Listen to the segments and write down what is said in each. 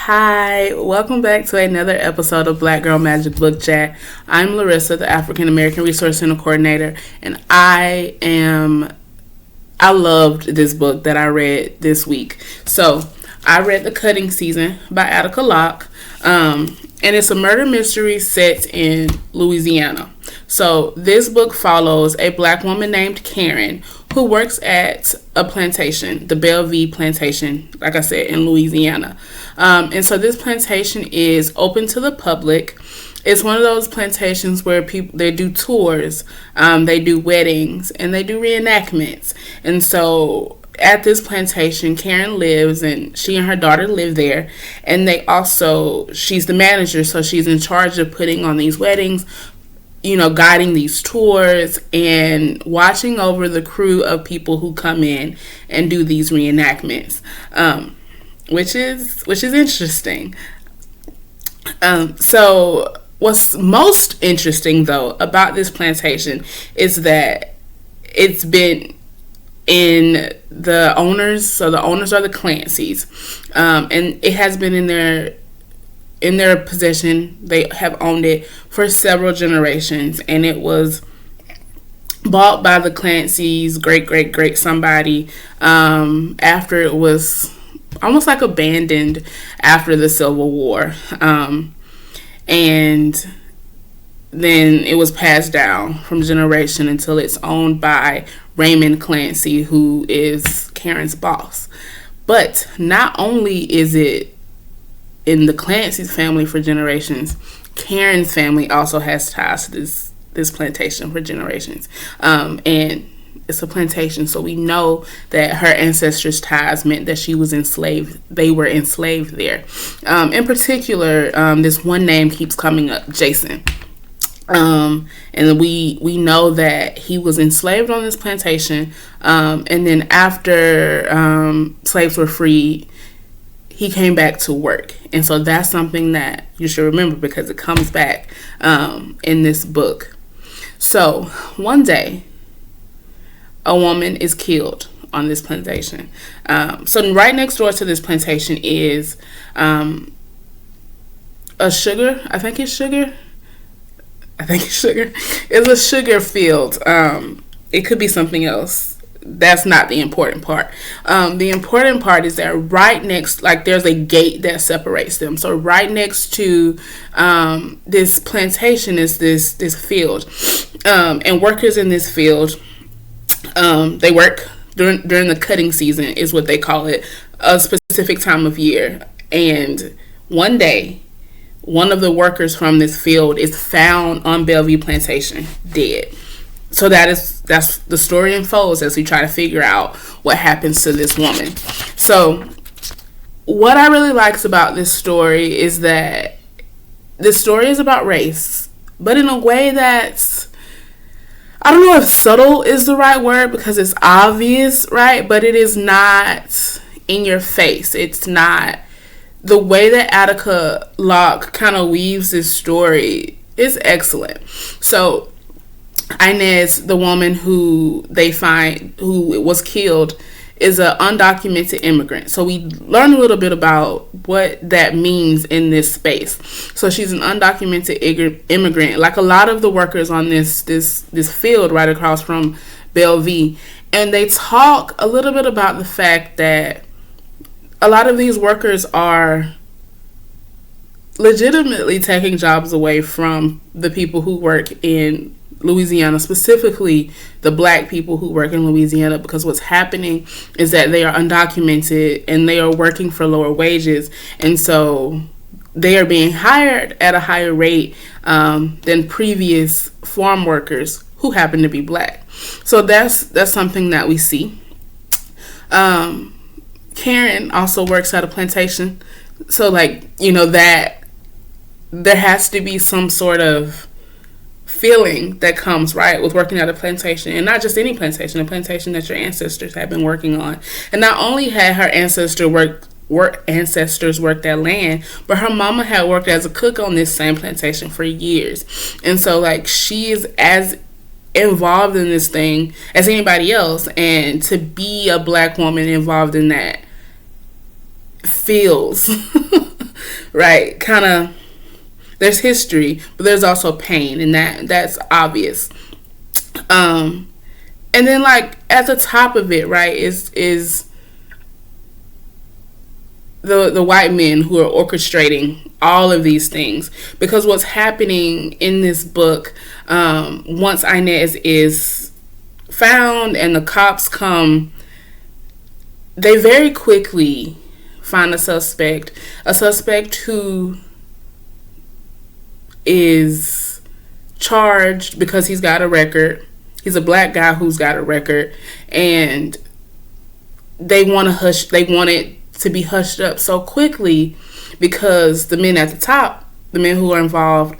Hi, welcome back to another episode of Black Girl Magic Book Chat. I'm Larissa, the African American Resource Center Coordinator, and I loved this book that I read this week. So, I read The Cutting Season by Attica Locke, and it's a murder mystery set in Louisiana. So, this book follows a black woman named Karen who works at a plantation, the Bellevue plantation, like I said, in Louisiana. And so this plantation is open to the public. It's one of those plantations where they do tours, they do weddings, and they do reenactments. And so at this plantation, Karen lives, and she and her daughter live there. And she's the manager, so she's in charge of putting on these weddings, guiding these tours and watching over the crew of people who come in and do these reenactments, which is interesting. So what's most interesting, though, about this plantation is that it's been in the owners, so the owners are the Clancys, and it has been in their possession. They have owned it for several generations, and it was bought by the Clancys, great somebody, after it was almost like abandoned after the Civil War, and then it was passed down from generation until it's owned by Raymond Clancy, who is Karen's boss. But not only is it in the Clancy's family for generations, Karen's family also has ties to this plantation for generations. And it's a plantation, so we know that her ancestors' ties meant that they were enslaved there. In particular, this one name keeps coming up, Jason. And we know that he was enslaved on this plantation, and then after slaves were freed, he came back to work. And so that's something that you should remember because it comes back in this book. So one day, a woman is killed on this plantation. So right next door to this plantation is a sugar. I think it's sugar. It's a sugar field. It could be something else. That's not the important part. The important part is that right next, there's a gate that separates them. So right next to this plantation is this field, and workers in this field, they work during the cutting season, is what they call it, a specific time of year. And one day, one of the workers from this field is found on Bellevue Plantation dead. So that's the story unfolds as we try to figure out what happens to this woman. So what I really likes about this story is that this story is about race, but in a way that's, I don't know if subtle is the right word because it's obvious, right? But it is not in your face. It's not the way that Attica Locke kind of weaves this story is excellent. So Inez, the woman who they find who was killed, is an undocumented immigrant. So we learn a little bit about what that means in this space. So she's an undocumented immigrant, like a lot of the workers on this field right across from Bellevue. And they talk a little bit about the fact that a lot of these workers are legitimately taking jobs away from the people who work in Louisiana, specifically the black people who work in Louisiana, because what's happening is that they are undocumented and they are working for lower wages, and so they are being hired at a higher rate than previous farm workers who happen to be black. So that's something that we see. Karen also works at a plantation, so that there has to be some sort of feeling that comes right with working at a plantation, and not just any plantation, a plantation that your ancestors have been working on. And not only had her ancestors worked that land, but her mama had worked as a cook on this same plantation for years. And so she is as involved in this thing as anybody else, and to be a black woman involved in that feels right? Kind of, there's history, but there's also pain, and that's obvious. Um, and then like at the top of it, right, is the white men who are orchestrating all of these things. Because what's happening in this book, once Inez is found and the cops come, they very quickly find a suspect who is charged because he's got a record. He's a black guy who's got a record, and they want it to be hushed up so quickly because the men at the top, the men who are involved,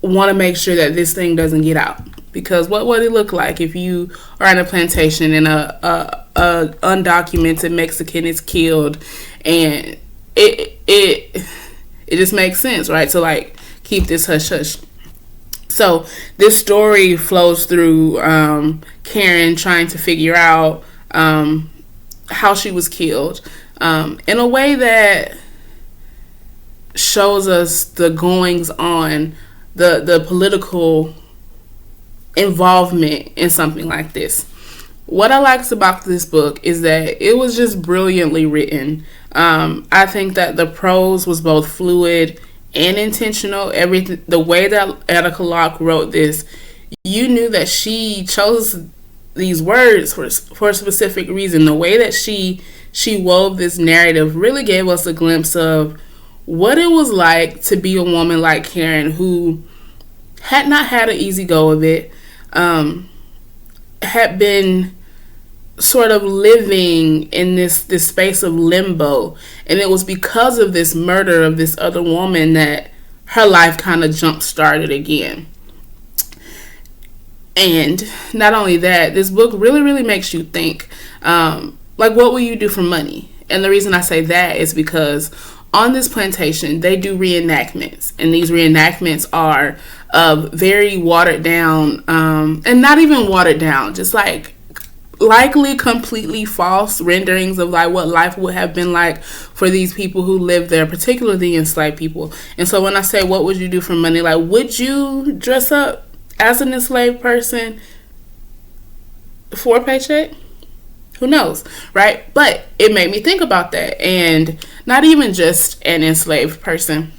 want to make sure that this thing doesn't get out. Because what would it look like if you are on a plantation and a undocumented Mexican is killed, and it just makes sense, right, to like keep this hush hush. So this story flows through Karen trying to figure out how she was killed in a way that shows us the goings on, the political involvement in something like this. What I liked about this book is that it was just brilliantly written. I think that the prose was both fluid and intentional. Everything, the way that Attica Locke wrote this, you knew that she chose these words for a specific reason. The way that she wove this narrative really gave us a glimpse of what it was like to be a woman like Karen, who had not had an easy go of it, had been sort of living in this space of limbo, and it was because of this murder of this other woman that her life kind of jump started again. And not only that, this book really makes you think, like, what will you do for money? And the reason I say that is because on this plantation they do reenactments, and these reenactments are of very watered down, and not even watered down, just like likely completely false renderings of like what life would have been like for these people who lived there, particularly enslaved people. And so when I say what would you do for money, like, would you dress up as an enslaved person for a paycheck? Who knows, right? But it made me think about that. And not even just an enslaved person,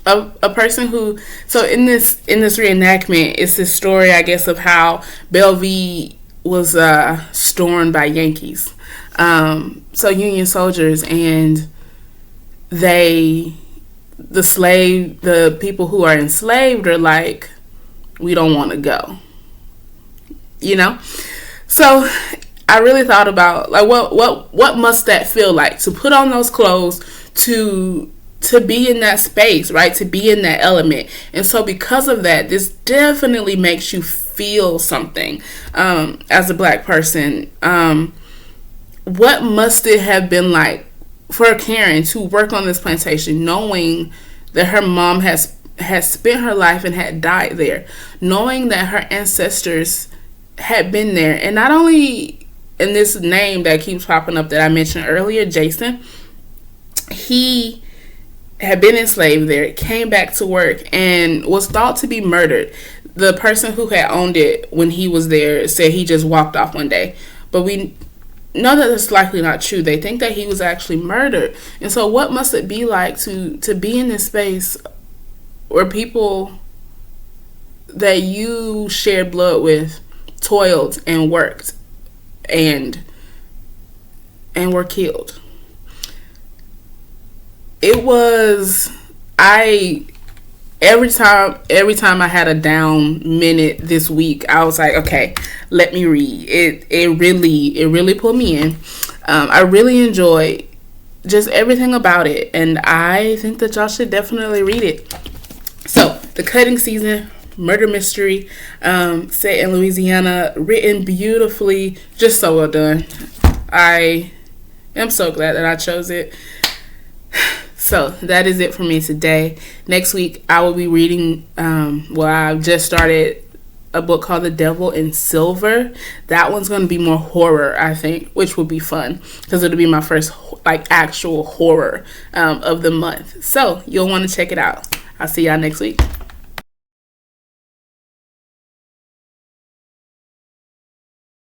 a person who, so in this reenactment, it's this story, I guess, of how Bellevue was stormed by Yankees, so Union soldiers, and the people who are enslaved are like, we don't want to go, you know. So I really thought about like what must that feel like to put on those clothes, to be in that space, right, to be in that element. And so because of that, this definitely makes you feel something as a black person. What must it have been like for Karen to work on this plantation, knowing that her mom has spent her life and had died there, knowing that her ancestors had been there, and not only in this name that keeps popping up that I mentioned earlier, Jason, he had been enslaved there, came back to work, and was thought to be murdered. The person who had owned it when he was there said he just walked off one day, but we know that that's likely not true. They think that he was actually murdered. And so what must it be like to be in this space where people that you shared blood with toiled and worked and were killed? It was, every time I had a down minute this week, I was like, okay, let me read. It really pulled me in. I really enjoyed just everything about it, and I think that y'all should definitely read it. So, The Cutting Season, murder mystery, set in Louisiana, written beautifully, just so well done. I am so glad that I chose it. So that is it for me today. Next week I will be reading, I've just started a book called The Devil in Silver. That one's going to be more horror, I think, which will be fun because it'll be my first like actual horror of the month. So you'll want to check it out. I'll see y'all next week.